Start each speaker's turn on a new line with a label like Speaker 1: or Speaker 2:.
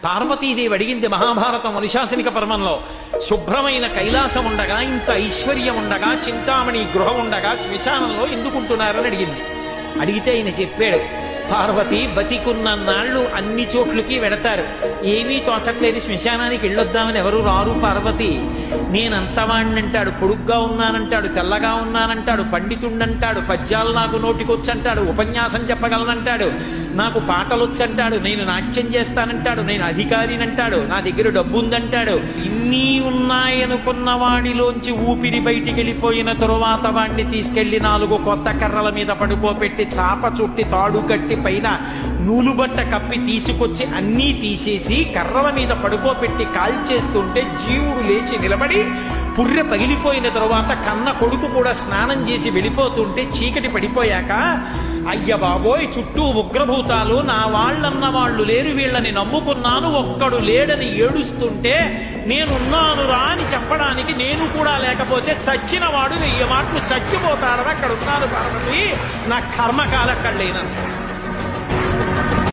Speaker 1: పార్వతీదేవి అడిగింది మహాభారతం అనుశాసనిక పర్వంలో, శుభ్రమైన కైలాసం ఉండగా, ఇంత ఐశ్వర్యం ఉండగా, చింతామణి గృహం ఉండగా శ్మశానంలో ఎందుకుంటున్నారని అడిగింది. అడిగితే ఆయన చెప్పాడు, పార్వతి బతికున్న నాళ్ళు అన్ని చోట్లకి వెడతారు, ఏమీ తోచట్లేదు, శ్మశానానికి వెళ్ళొద్దామని ఎవరు రారు పార్వతి. నేనంతవాణ్ణంటాడు, పొడుగ్గా ఉన్నానంటాడు, తెల్లగా ఉన్నానంటాడు, పండితుండంటాడు, పద్యాలు నాకు నోటికొచ్చంటాడు, ఉపన్యాసం చెప్పగలనంటాడు, నాకు పాటలొచ్చంటాడు, నేను నాట్యం చేస్తానంటాడు, నేను అధికారినంటాడు, నా దగ్గర డబ్బు ఉందంటాడు. ఇన్ని ఉన్నాయనుకున్న వాడిలోంచి ఊపిరి బయటికి వెళ్ళిపోయిన తరువాత వాడిని తీసుకెళ్లి 4 కొత్త కర్రల మీద పడుకోబెట్టి చాప చుట్టి తాడు కట్టి పైన నూలుబట్ట కప్పి తీసుకొచ్చి అన్నీ తీసేసి కర్రల మీద పడుకోబెట్టి కాల్చేస్తుంటే జీవుడు లేచి నిలబడి పుర్రె పగిలిపోయిన తరువాత కన్న కొడుకు కూడా స్నానం చేసి వెళ్ళిపోతుంటే చీకటి పడిపోయాక, అయ్య బాబోయ్ చుట్టూ ఉగ్రభూతాలు, నా వాళ్ళన్న వాళ్ళు లేరు, వీళ్ళని నమ్ముకున్నాను, ఒక్కడు లేడని ఏడుస్తుంటే నేనున్నాను రా అని చెప్పడానికి నేను కూడా లేకపోతే చచ్చిన వాడు 1000 మాటలు చచ్చిపోతాడని అక్కడ ఉన్నాను పార్వతి, నా కర్మకాలక్కడ లేనన్నాడు.